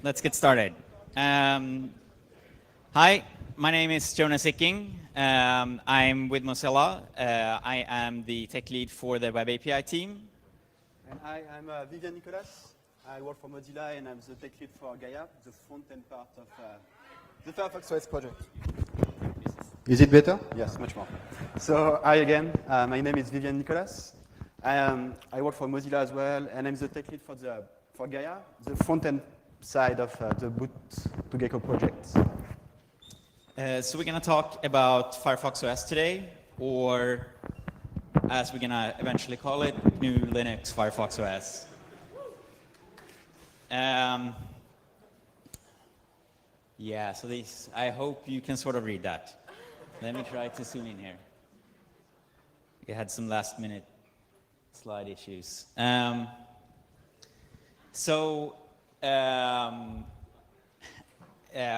Let's get started. Hi, my name is Jonas Icking. I'm with Mozilla. I am the tech lead for the Web API team. And hi, I'm Vivian Nicolas. I work for Mozilla and I'm the tech lead for Gaia, the front-end part of the Firefox OS project. Is it better? Yes, much more. So hi again, my name is Vivian Nicolas. I work for Mozilla as well, and I'm the tech lead for Gaia, the front-end side of the Boot to Gecko project. So we're going to talk about Firefox OS today, or as we're going to eventually call it, GNU Linux Firefox OS. Yeah, so I hope you can sort of read that. Let me try to zoom in here. We had some last-minute slide issues.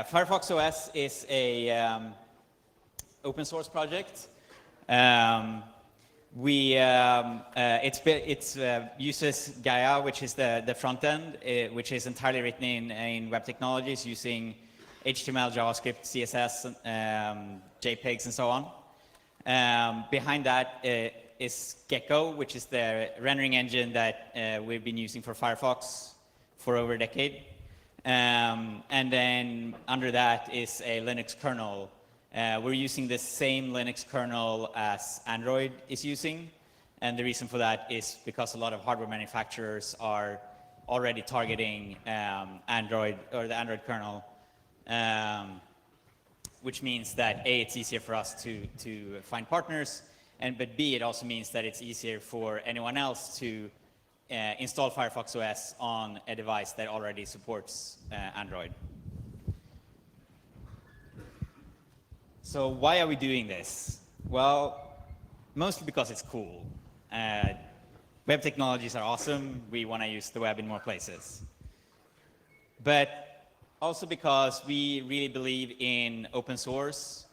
Firefox OS is a open source project. It uses Gaia, which is the front end, which is entirely written in web technologies using HTML, JavaScript, CSS, JPEGs, and so on. Behind that is Gecko, which is the rendering engine that we've been using for Firefox for over a decade. And then under that is a Linux kernel. We're using the same Linux kernel as Android is using. And the reason for that is because a lot of hardware manufacturers are already targeting Android or the Android kernel, which means that A, it's easier for us to find partners, but B, it also means that it's easier for anyone else to install Firefox OS on a device that already supports Android. So why are we doing this? Well, mostly because it's cool. Web technologies are awesome. We want to use the web in more places. But also because we really believe in open source,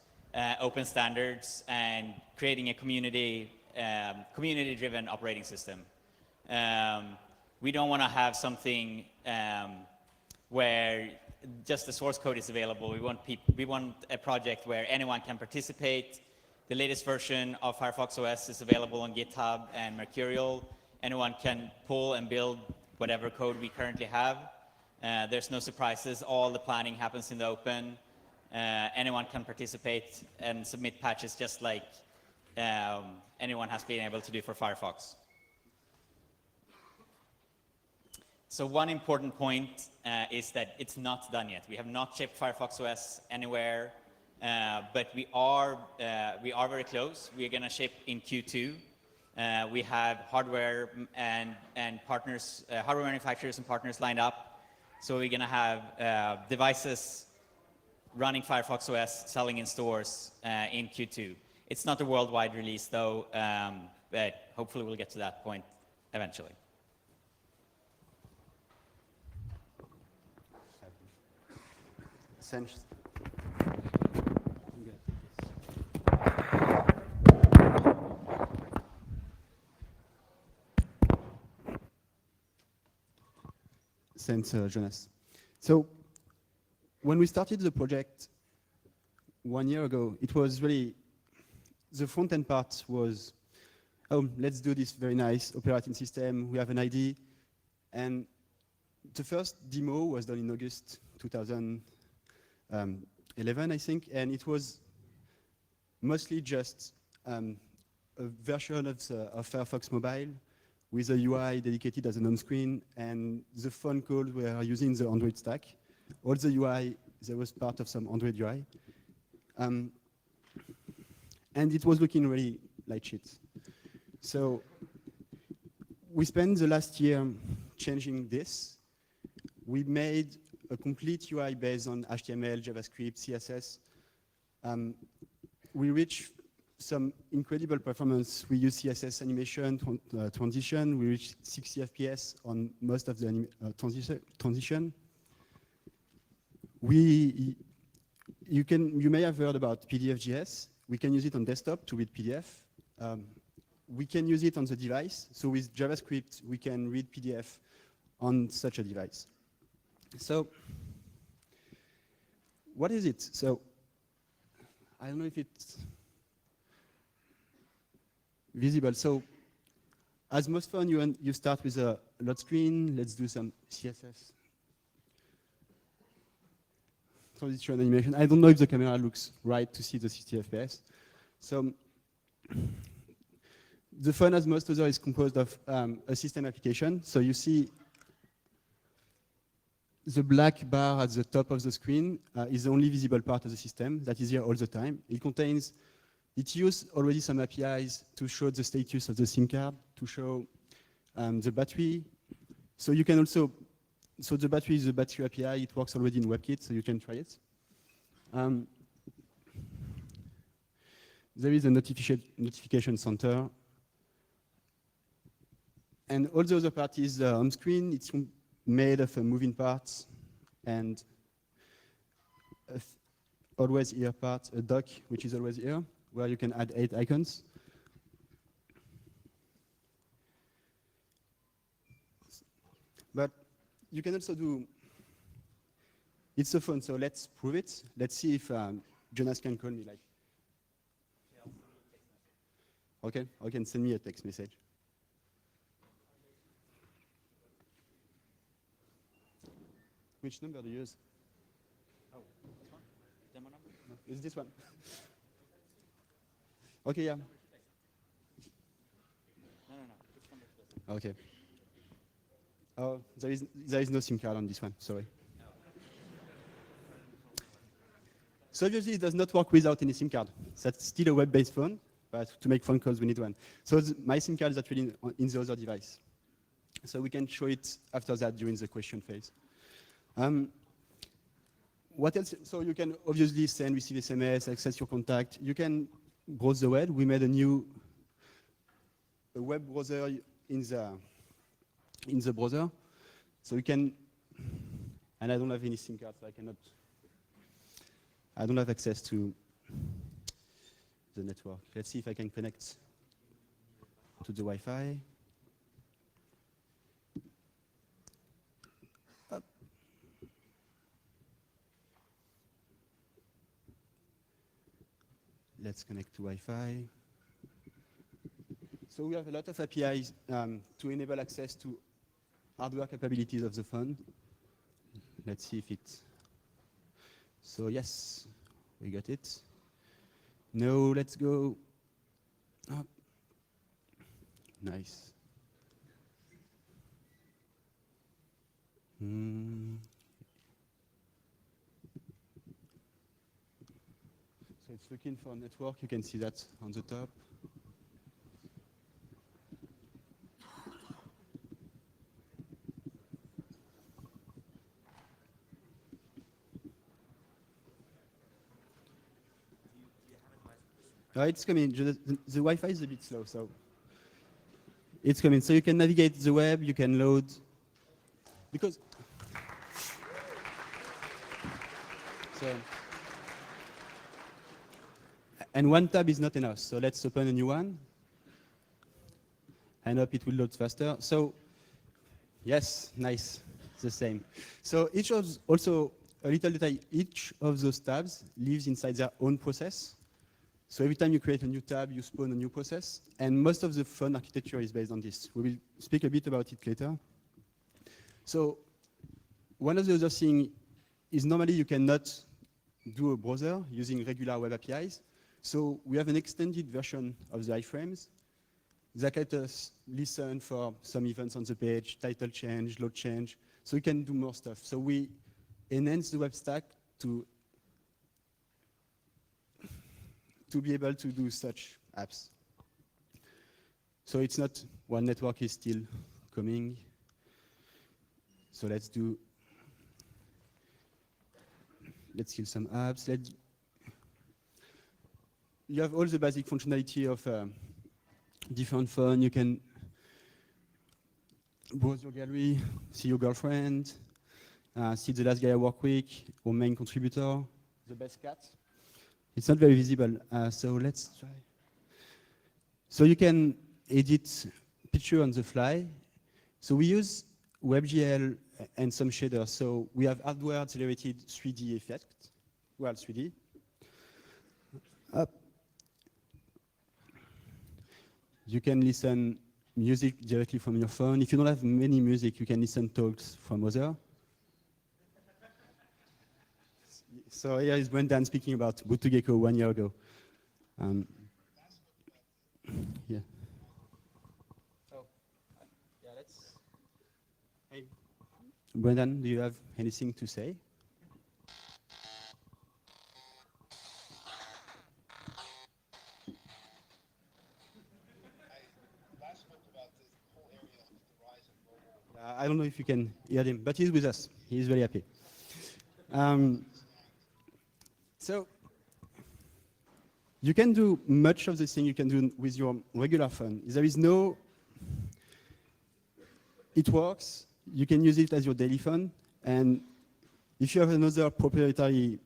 open standards, and creating a community-driven operating system. We don't want to have something where just the source code is available. We want a project where anyone can participate. The latest version of Firefox OS is available on GitHub and Mercurial. Anyone can pull and build whatever code we currently have. There's no surprises. All the planning happens in the open. Anyone can participate and submit patches just like anyone has been able to do for Firefox. So one important point is that it's not done yet. We have not shipped Firefox OS anywhere, but we are very close. We are going to ship in Q2. We have hardware and partners, hardware manufacturers and partners lined up. So we're going to have devices running Firefox OS selling in stores in Q2. It's not a worldwide release though, but hopefully we'll get to that point eventually. Thanks, Jonas. So when we started the project 1 year ago, it was really, the front-end part was, oh, let's do this very nice operating system. We have an ID. And the first demo was done in August 2011, I think, and it was mostly just a version of Firefox Mobile with a UI dedicated as an on-screen, and the phone calls were using the Android stack. All the UI, there was part of some Android UI. And it was looking really like shit. So we spent the last year changing this. We made a complete UI based on HTML, JavaScript, CSS. We reached some incredible performance. We use CSS animation transition. We reached 60 FPS on most of the transition. You may have heard about PDF.js. We can use it on desktop to read PDF. We can use it on the device. So with JavaScript, we can read PDF on such a device. So what is it? So I don't know if it's visible. So as most fun, you start with a load screen. Let's do some CSS. Transition animation. I don't know if the camera looks right to see the 60 FPS. So the fun, as most other, is composed of a system application. So you see the black bar at the top of the screen is the only visible part of the system that is here all the time. It uses already some APIs to show the status of the SIM card, to show the battery. So you can also, so the battery is the battery API. It works already in WebKit, so you can try it. There is a notification center. And all the other part is on screen. It's made of moving parts and always here part, a dock, which is always here, where you can add 8 icons. But you can also do, it's a phone, so let's prove it. Let's see if Jonas can call me like. Okay, or can send me a text message. Which number do you use? Oh, this one? Demo number? No, it's this one. Okay, yeah. No. Which number is this? Okay. Oh, there is no SIM card on this one, sorry. No. So obviously it does not work without any SIM card. That's still a web-based phone, but to make phone calls we need one. So my SIM card is actually in the other device. So we can show it after that during the question phase. What else? So you can obviously send, receive SMS, access your contact. You can browse the web. We made a web browser in the browser. So you can, and I don't have any SIM card, so I don't have access to the network. Let's see if I can connect to the Wi-Fi. Let's connect to Wi-Fi. So we have a lot of APIs to enable access to hardware capabilities of the phone. Let's see if it's, so yes, we got it. No, let's go up. Nice. So it's looking for a network. You can see that on the top. It's coming. The Wi-Fi is a bit slow, so it's coming. So you can navigate the web. You can load because. So. And one tab is not enough, so let's open a new one. And hope it will load faster. So, yes, nice, it's the same. So each of those tabs lives inside their own process. So every time you create a new tab, you spawn a new process. And most of the phone architecture is based on this. We will speak a bit about it later. So one of the other things is normally you cannot do a browser using regular web APIs. So we have an extended version of the iframes that let us listen for some events on the page, title change, load change, so we can do more stuff. So we enhance the web stack to be able to do such apps. So it's not, one network is still coming. So let's kill some apps. You have all the basic functionality of different phone. You can browse your gallery, see your girlfriend, see the last guy I work with, or main contributor, the best cat. It's not very visible, so let's try. So you can edit picture on the fly. So we use WebGL and some shaders. So we have hardware accelerated 3D effect well, 3D. You can listen music directly from your phone. If you don't have many music, you can listen talks from other. So here is Brendan speaking about Boot2Gecko 1 year ago. Yeah. Yeah, let's. Hey, Brendan, do you have anything to say? I don't know if you can hear him, but he's with us. He's very happy. So you can do much of the thing you can do with your regular phone. There is no, it works, you can use it as your daily phone, and if you have another proprietary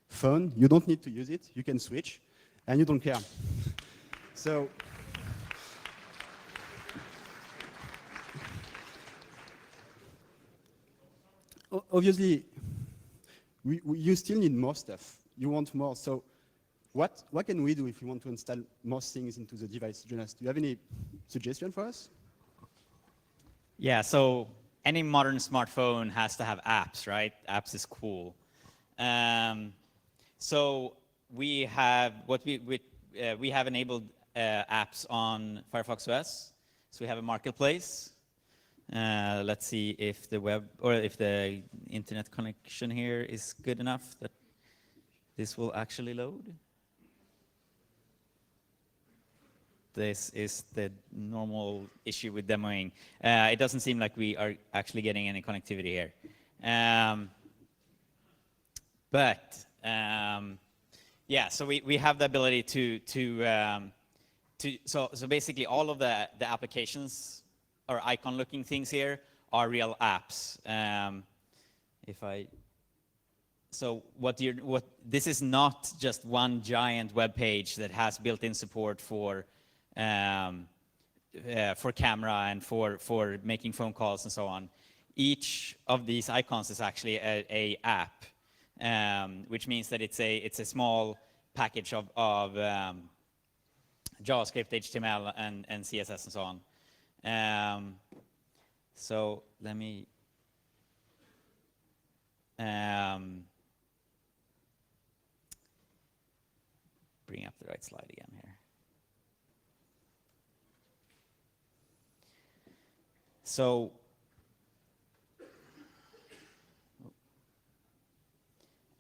phone, you don't need to use it, you can switch, and you don't care. So, obviously, you still need more stuff. You want more. So what can we do if we want to install more things into the device? Jonas, do you have any suggestion for us? Yeah, so any modern smartphone has to have apps, right? Apps is cool. So we have we have enabled apps on Firefox OS. So we have a marketplace. Let's see if the web or if the internet connection here is good enough that this will actually load. This is the normal issue with demoing. It doesn't seem like we are actually getting any connectivity here. Yeah, so we have the ability so basically all of the applications or icon-looking things here are real apps. This is not just one giant web page that has built-in support for camera and for making phone calls and so on. Each of these icons is actually a app, which means that it's a small package of JavaScript, HTML, and CSS and so on. So let me bring up the right slide again here. So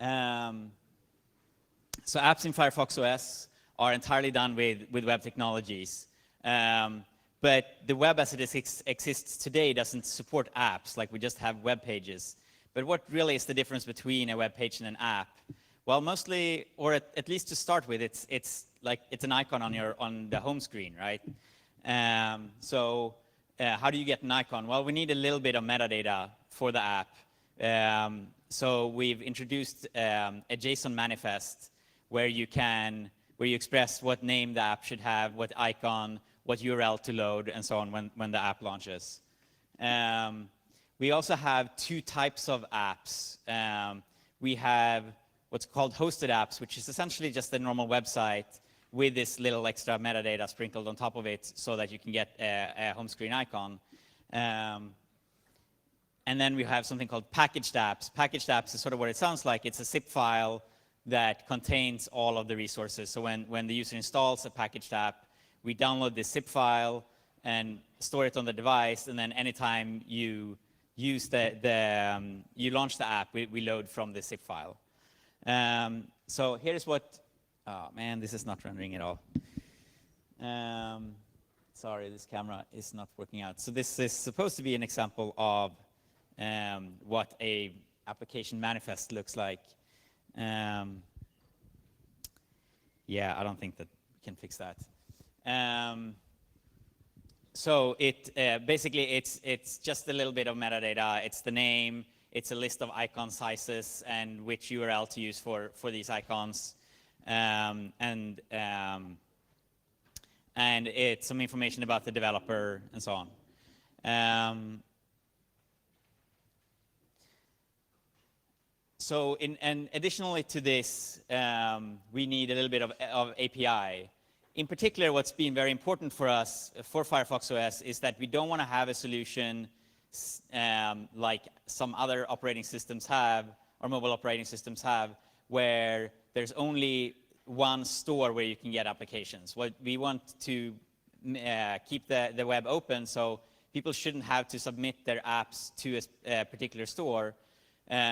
apps in Firefox OS are entirely done with web technologies. But the web as it exists today doesn't support apps, like we just have web pages. But what really is the difference between a web page and an app? Well, mostly, or at least to start with, it's an icon on the home screen, right? How do you get an icon? Well, we need a little bit of metadata for the app. So we've introduced a JSON manifest where you express what name the app should have, what icon, what URL to load, and so on when the app launches. We also have two types of apps. We have what's called hosted apps, which is essentially just a normal website with this little extra metadata sprinkled on top of it so that you can get a home screen icon. And then we have something called packaged apps. Packaged apps is sort of what it sounds like. It's a zip file that contains all of the resources. So when the user installs a packaged app, we download this zip file and store it on the device, and then anytime you use you launch the app, we load from the zip file. So here's what. Oh man, this is not rendering at all. Sorry, this camera is not working out. So this is supposed to be an example of what a application manifest looks like. Yeah, I don't think that we can fix that. So basically it's just a little bit of metadata. It's the name, it's a list of icon sizes and which URL to use for these icons. And it's some information about the developer and so on. and additionally to this, we need a little bit of API. In particular, what's been very important for us for Firefox OS is that we don't want to have a solution like some other operating systems have, or mobile operating systems have, where there's only one store where you can get applications. What we want to keep the web open, so people shouldn't have to submit their apps to a particular store.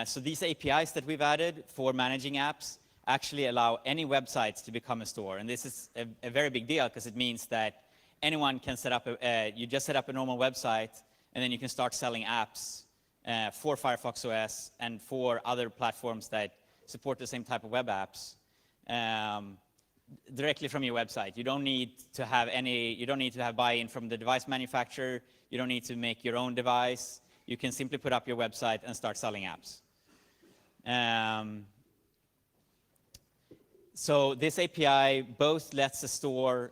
So these APIs that we've added for managing apps actually allow any websites to become a store. And this is a very big deal because it means that anyone can set up, you just set up a normal website, and then you can start selling apps for Firefox OS and for other platforms that support the same type of web apps directly from your website. You don't need to have buy-in from the device manufacturer. You don't need to make your own device. You can simply put up your website and start selling apps. So this API both lets the store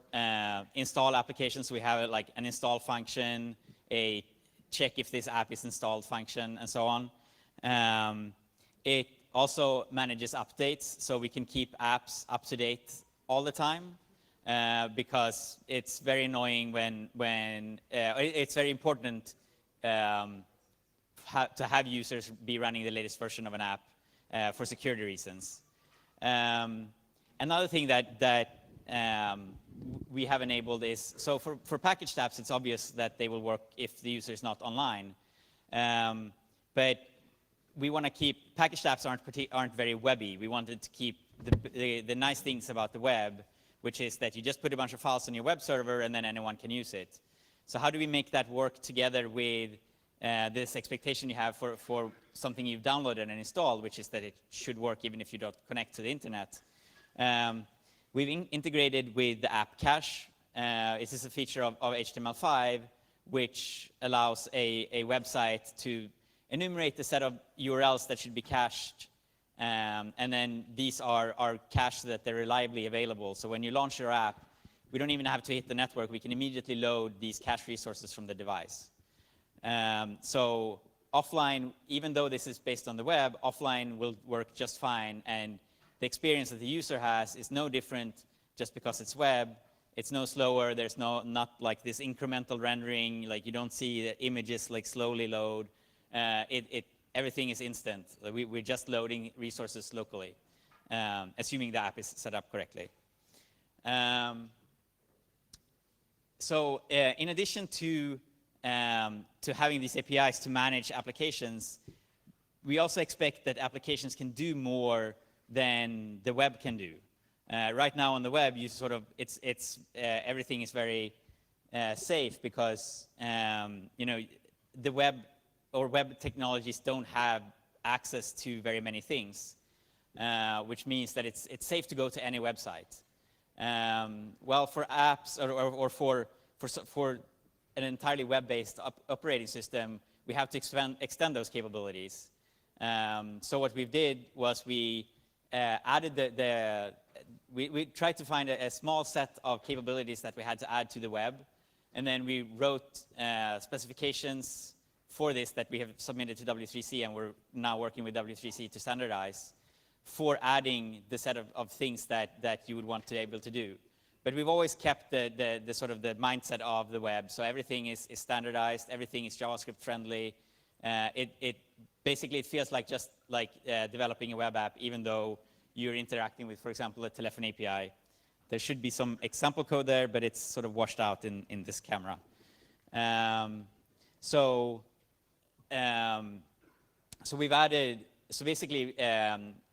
install applications. We have like an install function, a check if this app is installed function, and so on. It also manages updates, so we can keep apps up to date all the time, because it's very annoying when it's very important to have users be running the latest version of an app for security reasons. Another thing that we have enabled is, so for packaged apps, it's obvious that they will work if the user is not online. But we want to keep, packaged apps aren't very webby. We wanted to keep the nice things about the web, which is that you just put a bunch of files on your web server and then anyone can use it. So how do we make that work together with this expectation you have for something you've downloaded and installed, which is that it should work even if you don't connect to the internet? We've integrated with the app cache. This is a feature of HTML5, which allows a website to enumerate the set of URLs that should be cached. And then these are cached so that they're reliably available. So when you launch your app, we don't even have to hit the network. We can immediately load these cache resources from the device. So offline, even though this is based on the web, offline will work just fine. And the experience that the user has is no different just because it's web. It's no slower. There's not like this incremental rendering. Like you don't see the images like slowly load. Everything is instant. We're just loading resources locally, assuming the app is set up correctly. So in addition to having these APIs to manage applications, we also expect that applications can do more than the web can do. Right now on the web, you sort of everything is very safe because the web or web technologies don't have access to very many things, which means that it's safe to go to any website. Well, for apps or for an entirely web-based operating system, we have to extend those capabilities. So what we did was we added we tried to find a small set of capabilities that we had to add to the web, and then we wrote specifications for this that we have submitted to W3C, and we're now working with W3C to standardize for adding the set of things that you would want to be able to do. But we've always kept the sort of the mindset of the web. So everything is standardized, everything is JavaScript friendly. It basically feels like just like developing a web app, even though you're interacting with, for example, a telephone API. There should be some example code there, but it's sort of washed out in this camera. So we've added, so basically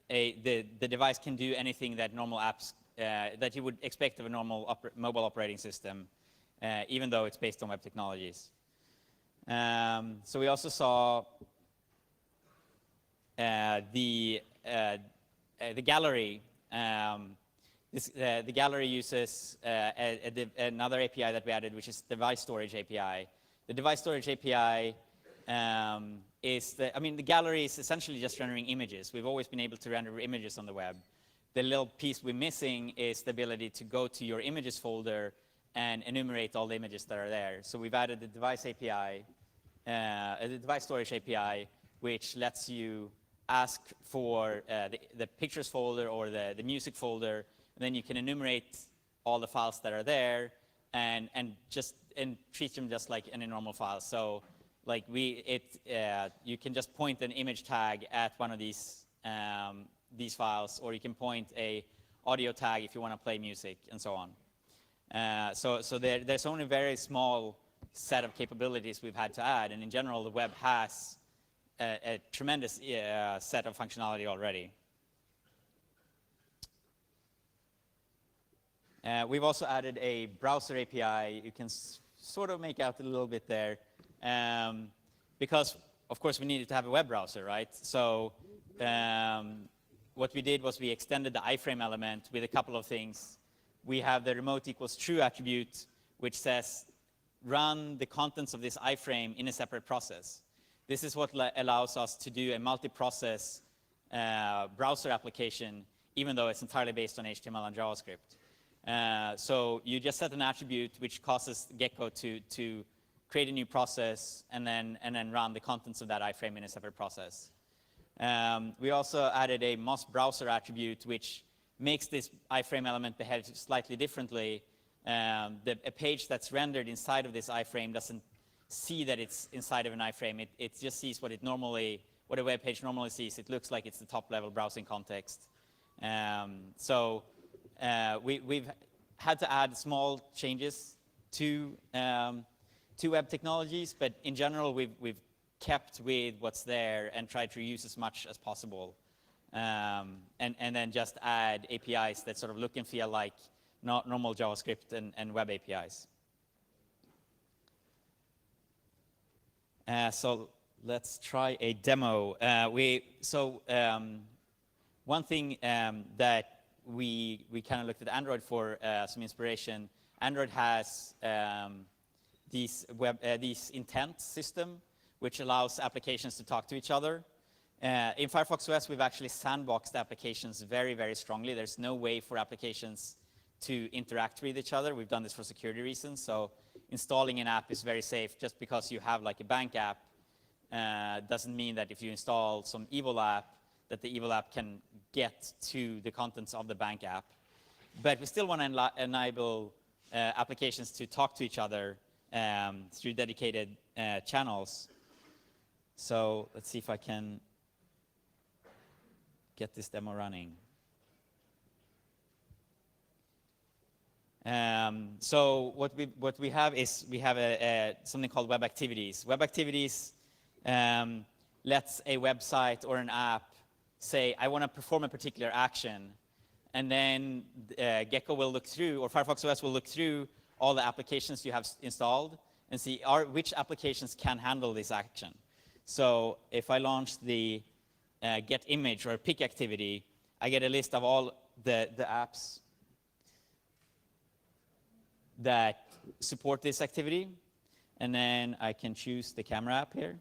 the device can do anything that normal apps, that you would expect of a normal mobile operating system, even though it's based on web technologies. So we also saw the gallery. The gallery uses another API that we added, which is device storage API. The device storage API the gallery is essentially just rendering images. We've always been able to render images on the web. The little piece we're missing is the ability to go to your images folder and enumerate all the images that are there. So we've added the device API, the device storage API, which lets you ask for the pictures folder or the music folder, and then you can enumerate all the files that are there and treat them just like any normal file. So like you can just point an image tag at one of these files, or you can point a audio tag if you want to play music, and so on. So there's only a very small set of capabilities we've had to add, and in general, the web has a tremendous set of functionality already. We've also added a browser API. You can sort of make out a little bit there, because, of course, we needed to have a web browser, right? So what we did was we extended the iframe element with a couple of things. We have the remote equals true attribute, which says run the contents of this iframe in a separate process. This is what allows us to do a multi-process browser application, even though it's entirely based on HTML and JavaScript. So you just set an attribute which causes Gecko to create a new process and then run the contents of that iframe in a separate process. We also added a Moz browser attribute, which makes this iframe element behave slightly differently. A page that's rendered inside of this iframe doesn't see that it's inside of an iframe. It just sees what a web page normally sees. It looks like it's the top-level browsing context. So we've had to add small changes to web technologies, but in general, we've kept with what's there and tried to reuse as much as possible. And then just add APIs that sort of look and feel like normal JavaScript and web APIs. So let's try a demo. One thing that we kind of looked at Android for some inspiration. Android has these intent system, which allows applications to talk to each other. In Firefox OS, we've actually sandboxed applications very, very strongly. There's no way for applications to interact with each other. We've done this for security reasons. So installing an app is very safe. Just because you have like a bank app doesn't mean that if you install some evil app, that the evil app can get to the contents of the bank app. But we still want to enable applications to talk to each other through dedicated channels. So let's see if I can get this demo running. So what we have is we have something called web activities. Web activities lets a website or an app say, I want to perform a particular action, and then Gecko will look through, or Firefox OS will look through all the applications you have installed and see which applications can handle this action. So if I launch the get image or pick activity, I get a list of all the apps that support this activity, and then I can choose the camera app here.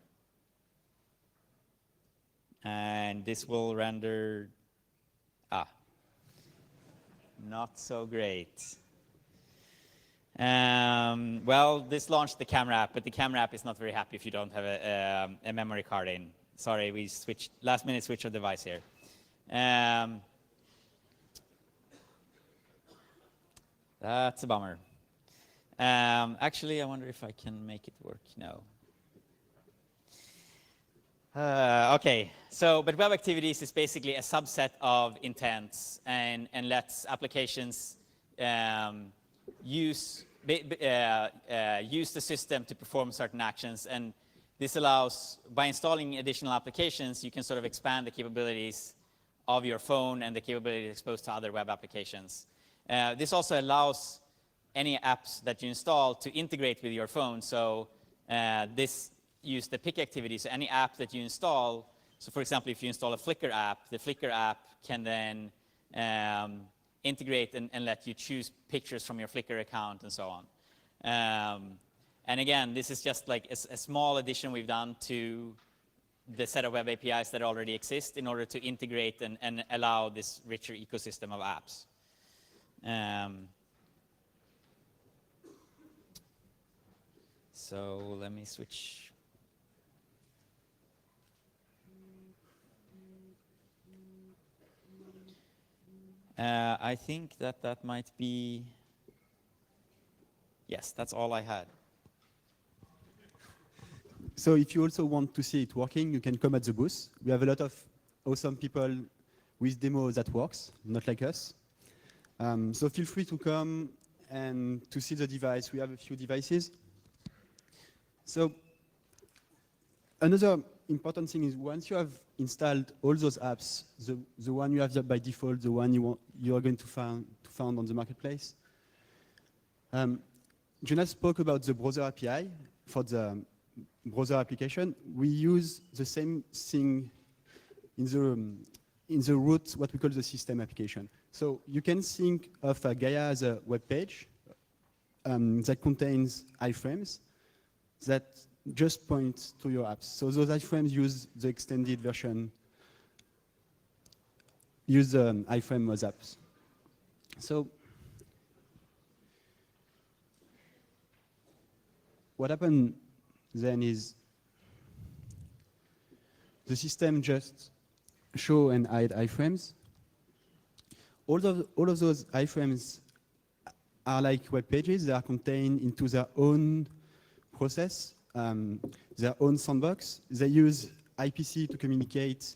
And this will render, not so great. Well, this launched the camera app, but the camera app is not very happy if you don't have a memory card in. Sorry, we switched, last minute switch of device here. That's a bummer. Actually, I wonder if I can make it work. No. Okay, but web activities is basically a subset of intents and lets applications use the system to perform certain actions. And this allows, by installing additional applications, you can sort of expand the capabilities of your phone and the capabilities exposed to other web applications. This also allows any apps that you install to integrate with your phone. So this use the pick activity. So any app that you install, so for example, if you install a Flickr app, the Flickr app can then integrate and let you choose pictures from your Flickr account and so on. And again, this is just like a small addition we've done to the set of web APIs that already exist in order to integrate and allow this richer ecosystem of apps. So let me switch. I think that might be, yes, that's all I had. So if you also want to see it working, you can come at the booth. We have a lot of awesome people with demos that works, not like us. So feel free to come and to see the device. We have a few devices. So another important thing is once you have installed all those apps, the one you have by default, the one you are going to find on the marketplace. Jonas spoke about the browser API for the browser application. We use the same thing in the root, what we call the system application. So you can think of Gaia as a web page that contains iframes that just point to your apps. So those iframes use the extended version, use the iframe as apps. So what happened then is the system just show and hide iframes. All of those iframes are like web pages. They are contained into their own process, their own sandbox. They use IPC to communicate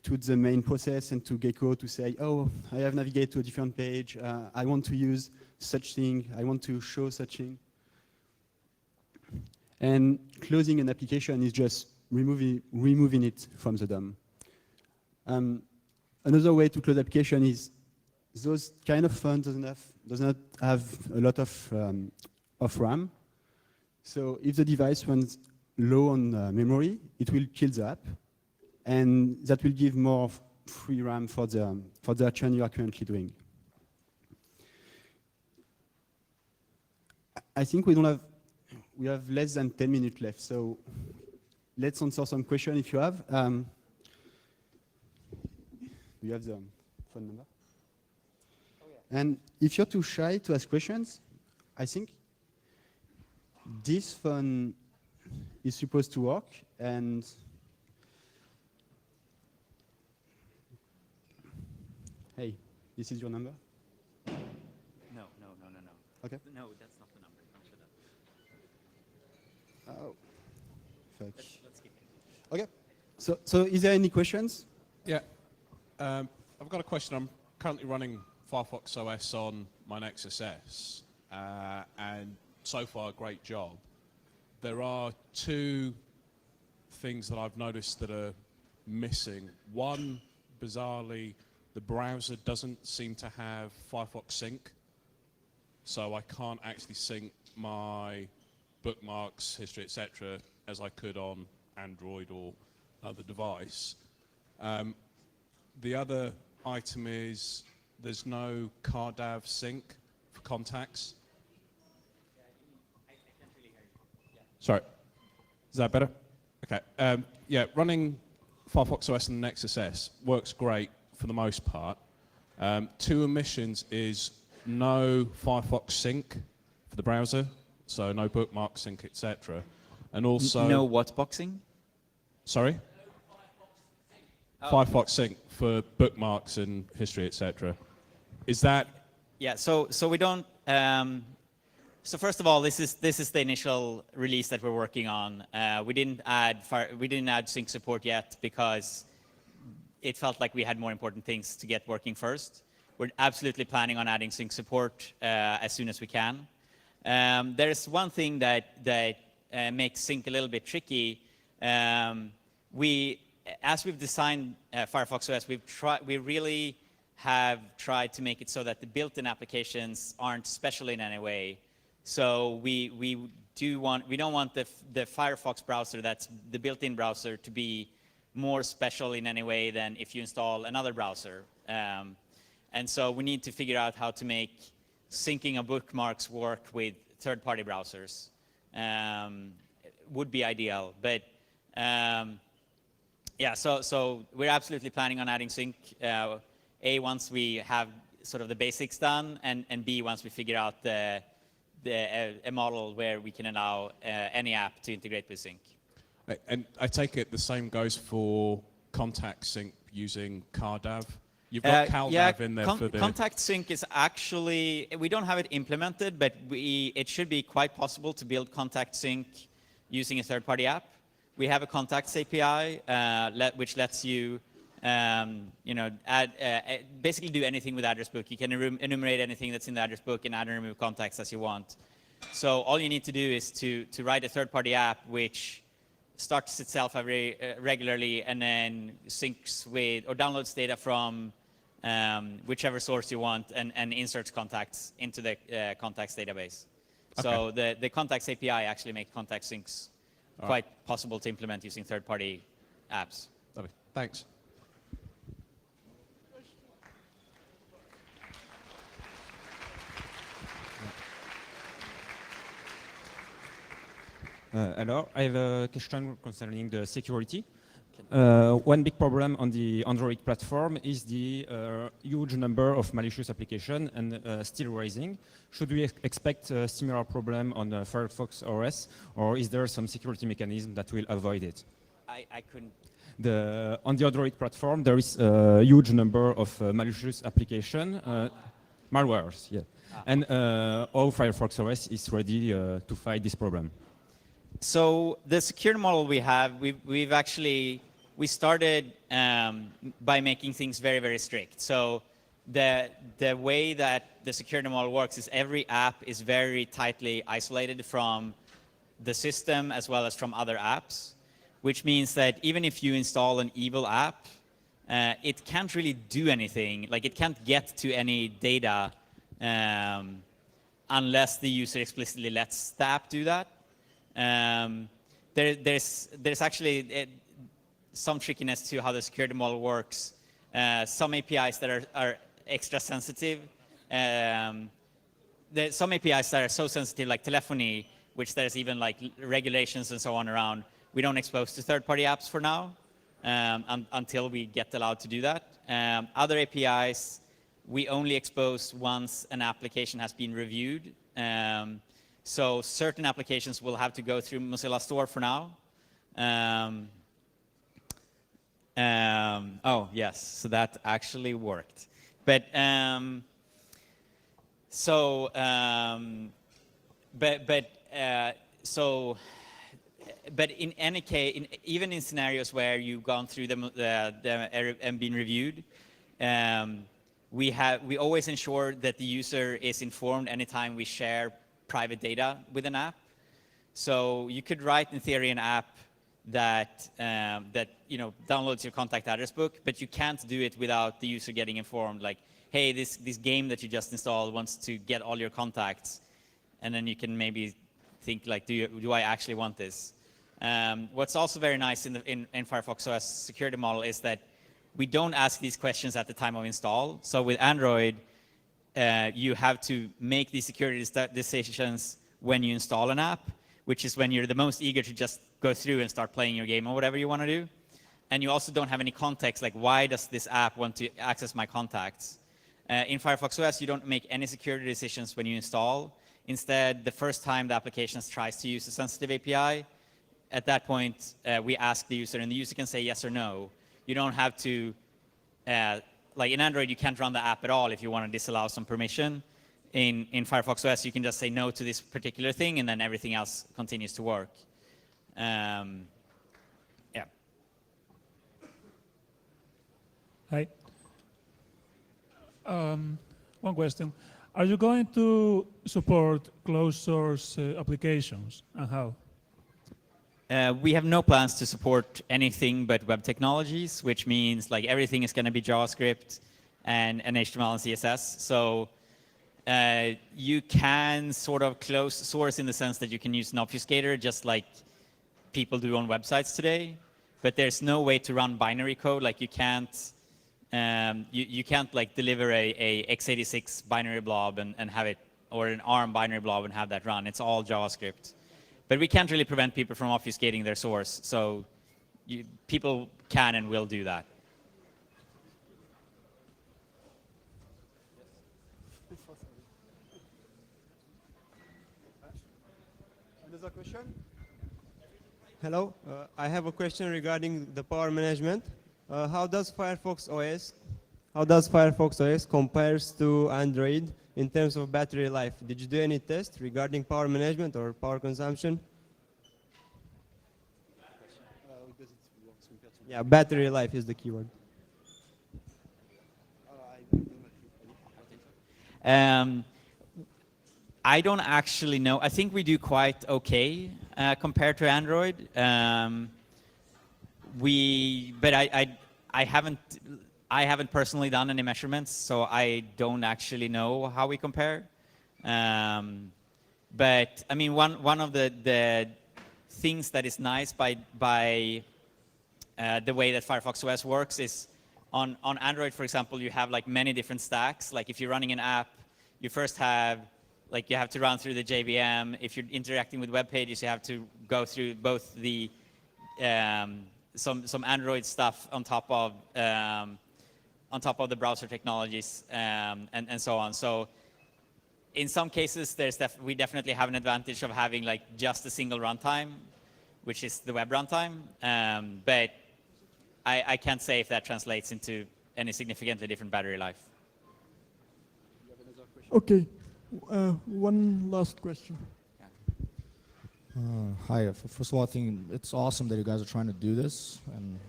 to the main process and to Gecko to say, oh, I have navigated to a different page. I want to use such thing. I want to show such thing. And closing an application is just removing it from the DOM. Another way to close application is those kind of font does not have a lot of RAM. So if the device runs low on memory, it will kill the app, and that will give more free RAM for the action you are currently doing. I think we have less than 10 minutes left, so let's answer some questions if you have. Do you have the phone number? Oh, yeah. And if you're too shy to ask questions, I think this phone is supposed to work, and hey, this is your number? No. Okay. No, that's not the number. Don't show that. Oh, fuck. Let's keep it. Okay. So is there any questions? Yeah, I've got a question. I'm currently running Firefox OS on my Nexus S, and so far, a great job. There are two things that I've noticed that are missing. One, bizarrely, the browser doesn't seem to have Firefox Sync, so I can't actually sync my bookmarks, history, etc., as I could on Android or other device. The other item is there's no CarDAV sync for contacts. Sorry, is that better? Okay, yeah, running Firefox OS and Nexus S works great for the most part. Two omissions is no Firefox sync for the browser, so no bookmark sync, etc. And also... No what boxing? Sorry? Firefox sync for bookmarks and history, etc. Is that... Yeah, so we don't... So first of all, this is the initial release that we're working on. We didn't add sync support yet because it felt like we had more important things to get working first. We're absolutely planning on adding sync support as soon as we can. There's one thing that makes sync a little bit tricky. As we've designed Firefox OS, we really have tried to make it so that the built-in applications aren't special in any way. So we don't want the Firefox browser, that's the built-in browser, to be more special in any way than if you install another browser. And so we need to figure out how to make syncing of bookmarks work with third-party browsers. Would be ideal, but yeah. So we're absolutely planning on adding sync. A, once we have sort of the basics done, and B, once we figure out a model where we can allow any app to integrate with sync. And I take it the same goes for contact sync using CarDAV? You've got CalNav in there for the... Contact sync is actually, we don't have it implemented, but it should be quite possible to build contact sync using a third-party app. We have a contacts API, which lets you, basically do anything with address book. You can enumerate anything that's in the address book and add and remove contacts as you want. So all you need to do is to write a third-party app which starts itself every regularly and then syncs with or downloads data from whichever source you want and inserts contacts into the contacts database. Okay. So the contacts API actually makes contact syncs quite possible to implement using third-party apps. Lovely. Thanks. Hello, I have a question concerning the security. One big problem on the Android platform is the huge number of malicious applications and still rising. Should we expect a similar problem on Firefox OS, or is there some security mechanism that will avoid it? I couldn't. On the Android platform, there is a huge number of malicious applications, malwares, yeah. And how Firefox OS is ready to fight this problem? So the security model we have, we started by making things very, very strict. So the way that the security model works is every app is very tightly isolated from the system as well as from other apps, which means that even if you install an evil app, it can't really do anything. Like it can't get to any data unless the user explicitly lets the app do that. There's actually some trickiness to how the security model works. Some APIs that are extra sensitive. There's some APIs that are so sensitive, like telephony, which there's even like regulations and so on around. We don't expose to third-party apps for now until we get allowed to do that. Other APIs, we only expose once an application has been reviewed. So certain applications will have to go through Mozilla Store for now. Oh, yes, so that actually worked. But but in any case, even in scenarios where you've gone through and been reviewed, we always ensure that the user is informed anytime we share private data with an app. So you could write in theory an app that downloads your contact address book, but you can't do it without the user getting informed. Like, hey, this game that you just installed wants to get all your contacts, and then you can maybe think like, do I actually want this? What's also very nice in Firefox OS security model is that we don't ask these questions at the time of install. So with Android, you have to make these security decisions when you install an app, which is when you're the most eager to just go through and start playing your game or whatever you want to do. And you also don't have any context, like why does this app want to access my contacts? In Firefox OS, you don't make any security decisions when you install. Instead, the first time the application tries to use a sensitive API, at that point, we ask the user, and the user can say yes or no. You don't have to, like in Android, you can't run the app at all if you want to disallow some permission. In Firefox OS, you can just say no to this particular thing, and then everything else continues to work. Yeah. Hi. One question. Are you going to support closed source applications, and how? We have no plans to support anything but web technologies, which means like everything is going to be JavaScript and HTML and CSS. So you can sort of close source in the sense that you can use an obfuscator just like people do on websites today, but there's no way to run binary code. Like you can't you can't like deliver a x86 binary blob and have it, or an ARM binary blob and have that run. It's all JavaScript. But we can't really prevent people from obfuscating their source, so people can and will do that. Another question? Hello, I have a question regarding the power management. How does Firefox OS how does Firefox OS compares to Android in terms of battery life? Did you do any tests regarding power management or power consumption? Yeah, battery life is the keyword. I don't actually know. I think we do quite okay compared to Android. But I haven't personally done any measurements, so I don't actually know how we compare. But I mean, one of the things that is nice by the way that Firefox OS works is on Android, for example, you have like many different stacks. Like if you're running an app, you first have you have to run through the JVM. If you're interacting with web pages, you have to go through both the some Android stuff on top of the browser technologies and so on. So in some cases, we definitely have an advantage of having like just a single runtime, which is the web runtime. But I can't say if that translates into any significantly different battery life. Okay, one last question. Hi. First of all, I think it's awesome that you guys are trying to do this, and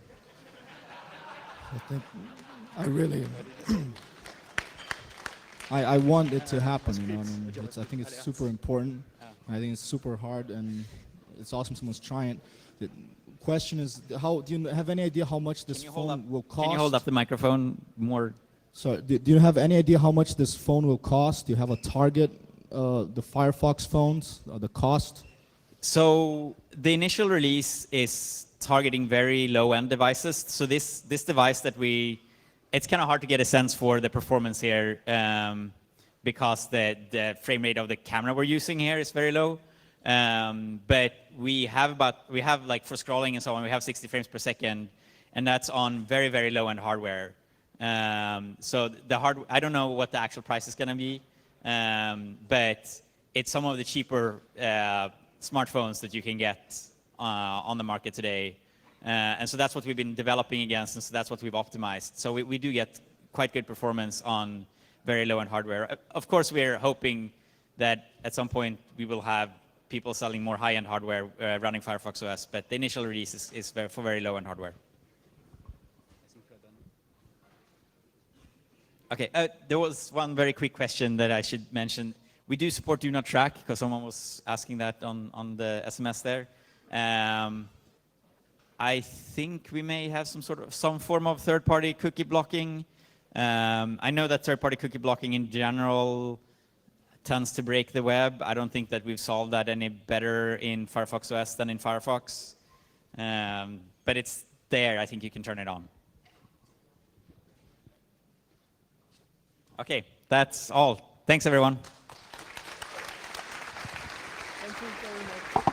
I think I really I want it to happen. You know, I mean, I think it's super important. I think it's super hard, and it's awesome someone's trying. The question is, do you have any idea how much this phone will cost? Can you hold up the microphone more? So, do you have any idea how much this phone will cost? Do you have a target? The Firefox phones, the cost? So the initial release is targeting very low-end devices. So this device that it's kind of hard to get a sense for the performance here because the frame rate of the camera we're using here is very low. But we have like for scrolling and so on, we have 60 frames per second, and that's on very, very low-end hardware. So I don't know what the actual price is going to be, but it's some of the cheaper smartphones that you can get on the market today. And so that's what we've been developing against, and so that's what we've optimized. So we do get quite good performance on very low-end hardware. Of course, we're hoping that at some point we will have people selling more high-end hardware running Firefox OS, but the initial release is for very low-end hardware. Okay, there was one very quick question that I should mention. We do support Do Not Track, because someone was asking that on the SMS there. I think we may have some form of third-party cookie blocking. I know that third-party cookie blocking in general tends to break the web. I don't think that we've solved that any better in Firefox OS than in Firefox. But it's there. I think you can turn it on. Okay, that's all. Thanks, everyone. Thank you very much.